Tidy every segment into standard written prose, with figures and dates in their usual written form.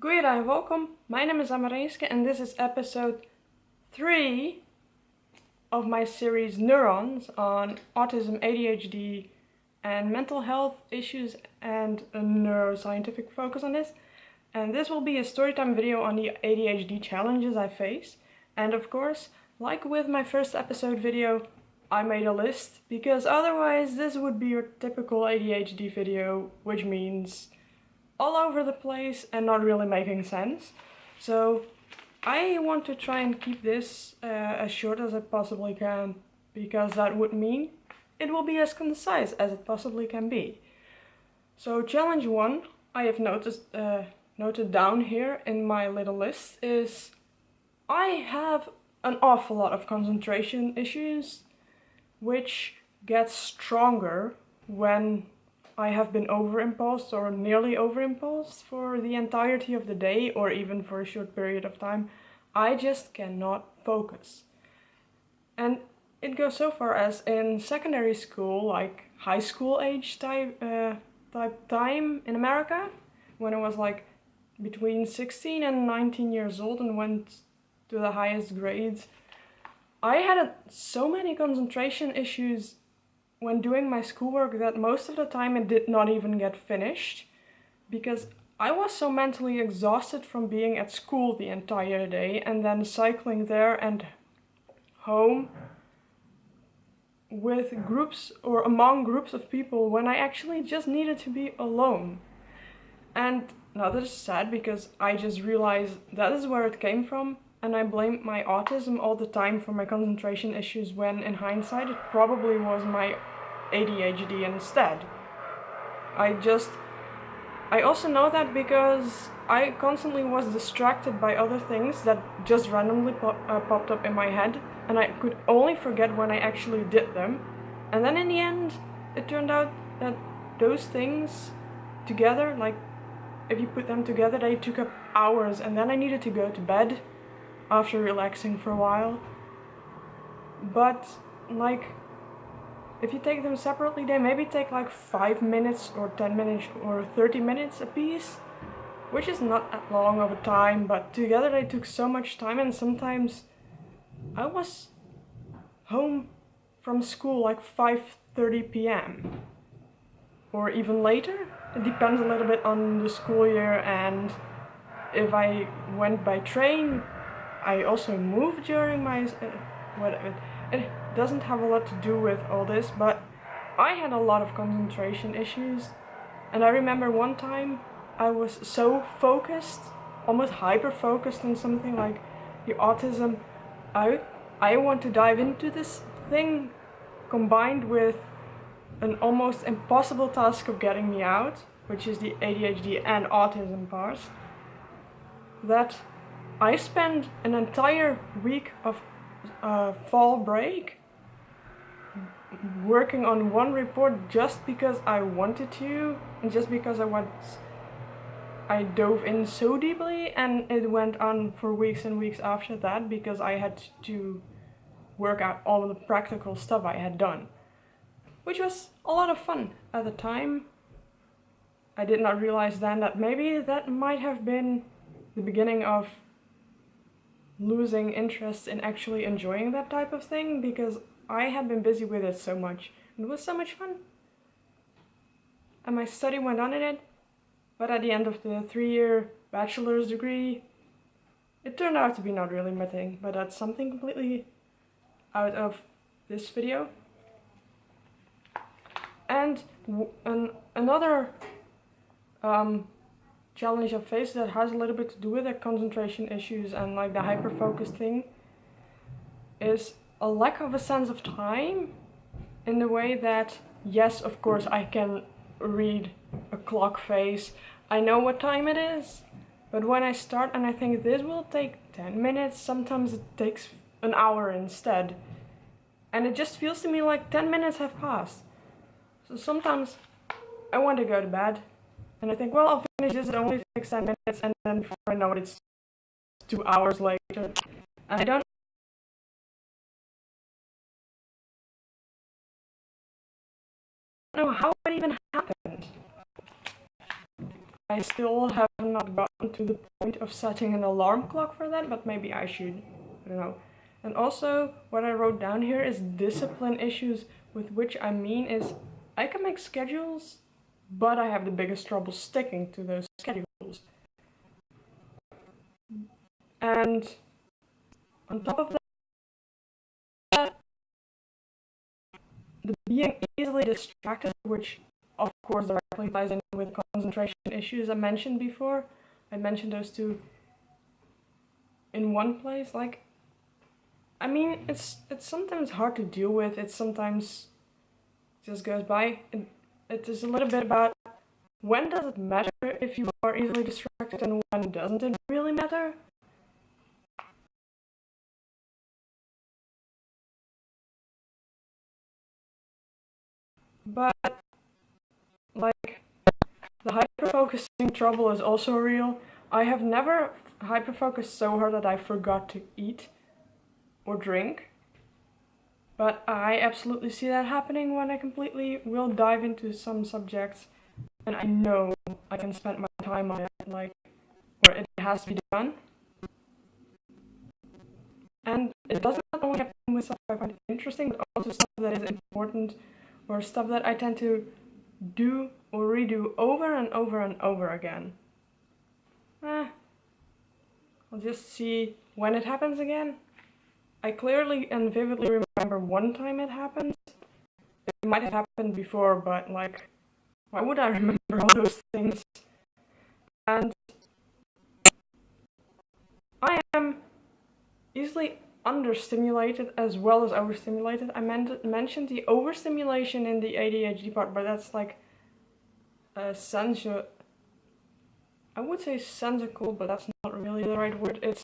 Goeiedag, welcome. My name is Amarenske and this is episode 3 of my series Neurons on autism, ADHD and mental health issues and a neuroscientific focus on this. And this will be a storytime video on the ADHD challenges I face. And of course, like with my first episode video, I made a list because otherwise this would be your typical ADHD video, which means all over the place and not really making sense. So I want to try and keep this as short as I possibly can, because that would mean it will be as concise as it possibly can be. So challenge 1 I have noted down here in my little list is I have an awful lot of concentration issues, which gets stronger when I have been overimpulsed or nearly overimpulsed for the entirety of the day or even for a short period of time. I just cannot focus. And it goes so far as in secondary school, like high school age type time in America, when I was like between 16 and 19 years old and went to the highest grades. I had so many concentration issues when doing my schoolwork that most of the time it did not even get finished, because I was so mentally exhausted from being at school the entire day and then cycling there and home with groups or among groups of people when I actually just needed to be alone. And now that is sad because I just realized that is where it came from, and I blame my autism all the time for my concentration issues when in hindsight it probably was my ADHD instead. I also know that because I constantly was distracted by other things that just randomly popped up in my head, and I could only forget when I actually did them. And then in the end, it turned out that those things together, like if you put them together, they took up hours, and then I needed to go to bed after relaxing for a while. But like, if you take them separately, they maybe take like 5 minutes or 10 minutes or 30 minutes a piece, which is not that long of a time, but together they took so much time. And sometimes I was home from school like 5:30 p.m. or even later. It depends a little bit on the school year, and if I went by train, I also moved during my whatever. It doesn't have a lot to do with all this, but I had a lot of concentration issues. And I remember one time I was so focused, almost hyper-focused on something like the autism. I want to dive into this thing combined with an almost impossible task of getting me out, which is the ADHD and autism part, that I spent an entire week of fall break working on one report just because I wanted to, and just because I dove in so deeply, and it went on for weeks and weeks after that because I had to work out all of the practical stuff I had done, which was a lot of fun at the time. I did not realize then that maybe that might have been the beginning of losing interest in actually enjoying that type of thing, because I had been busy with it so much. It was so much fun. And my study went on in it, but at the end of the 3-year bachelor's degree, it turned out to be not really my thing, but that's something completely out of this video. And another challenge I've faced that has a little bit to do with the concentration issues and like the hyper-focus thing is a lack of a sense of time, in the way that, yes, of course, I can read a clock face, I know what time it is, but when I start and I think this will take 10 minutes, sometimes it takes an hour instead. And it just feels to me like 10 minutes have passed. So sometimes I want to go to bed, and I think, well, I'll finish this, it only takes 10 minutes, and then before I know it, it's 2 hours later. And I don't know how it even happened. I still have not gotten to the point of setting an alarm clock for that, but maybe I should. I don't know. And also, what I wrote down here is discipline issues, with which I mean is I can make schedules, but I have the biggest trouble sticking to those schedules. And on top of that, the being easily distracted, which of course directly ties in with concentration issues I mentioned before. I mentioned those two in one place. Like, I mean, it's sometimes hard to deal with. It sometimes just goes by. It is a little bit about when does it matter if you are easily distracted and when doesn't it really matter? But, like, the hyperfocusing trouble is also real. I have never hyperfocused so hard that I forgot to eat or drink. But I absolutely see that happening when I completely will dive into some subjects and I know I can spend my time on it, like, where it has to be done. And it doesn't only happen with stuff I find interesting, but also stuff that is important, or stuff that I tend to do or redo over and over and over again. I'll just see when it happens again. I clearly and vividly remember one time it happened. It might have happened before, but like, why would I remember all those things? And I am easily understimulated as well as overstimulated. I mentioned the overstimulation in the ADHD part, but that's like a I would say sensical, but that's not really the right word. It's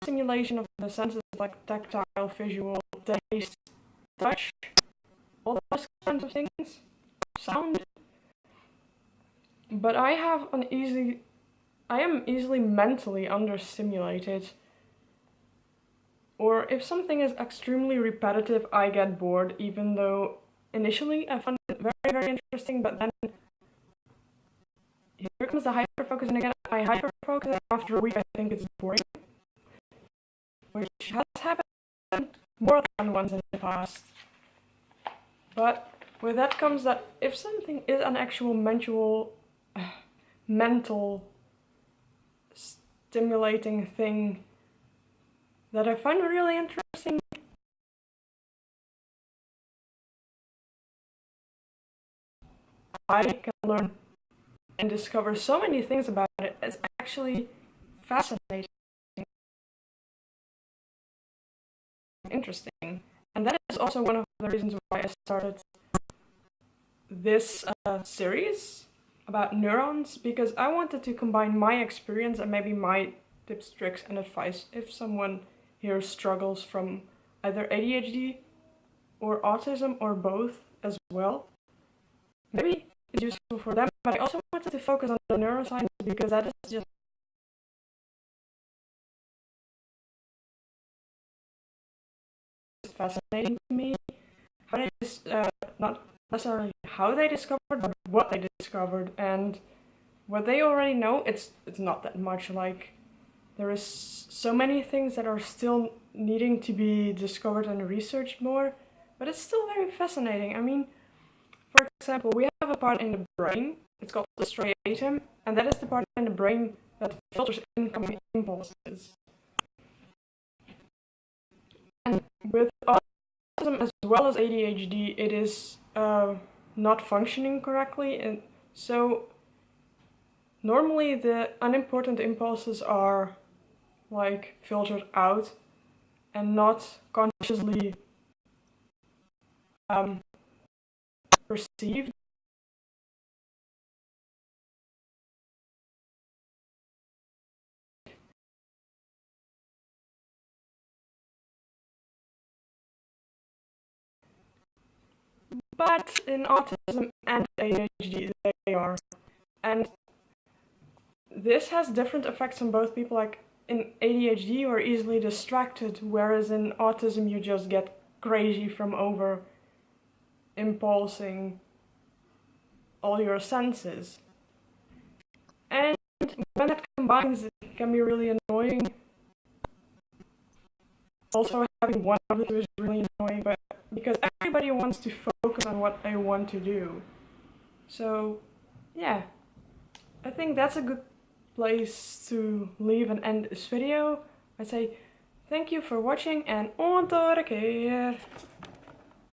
overstimulation of the senses like tactile, visual, taste, touch, all those kinds of things, sound. But I am easily mentally understimulated. Or if something is extremely repetitive, I get bored, even though initially I found it very, very interesting, but then here comes the hyperfocus, and again I hyperfocus, and after a week I think it's boring. Which has happened more than once in the past. But with that comes that if something is an actual mental stimulating thing that I find really interesting, I can learn and discover so many things about it. It's actually fascinating, interesting. And that is also one of the reasons why I started this series about neurons, because I wanted to combine my experience and maybe my tips, tricks, and advice if someone here struggles from either ADHD or autism or both as well. Maybe it's useful for them, but I also wanted to focus on the neuroscience because that is just fascinating to me. Not necessarily how they discovered, but what they discovered, and what they already know. It's not that much. Like, there is so many things that are still needing to be discovered and researched more, but it's still very fascinating. I mean, for example, we have a part in the brain. It's called the striatum, and that is the part in the brain that filters incoming impulses. And with autism as well as ADHD, it is not functioning correctly, and so normally the unimportant impulses are like filtered out and not consciously perceived. But in autism and ADHD, they are. And this has different effects on both people. Like, in ADHD, you're easily distracted, whereas in autism, you just get crazy from over impulsing all your senses. And when it combines, it can be really annoying. Also, having one of the two is really annoying, but because everybody wants to focus on what they want to do. So, yeah, I think that's a good place to leave and end this video. I say thank you for watching and on tot de keer!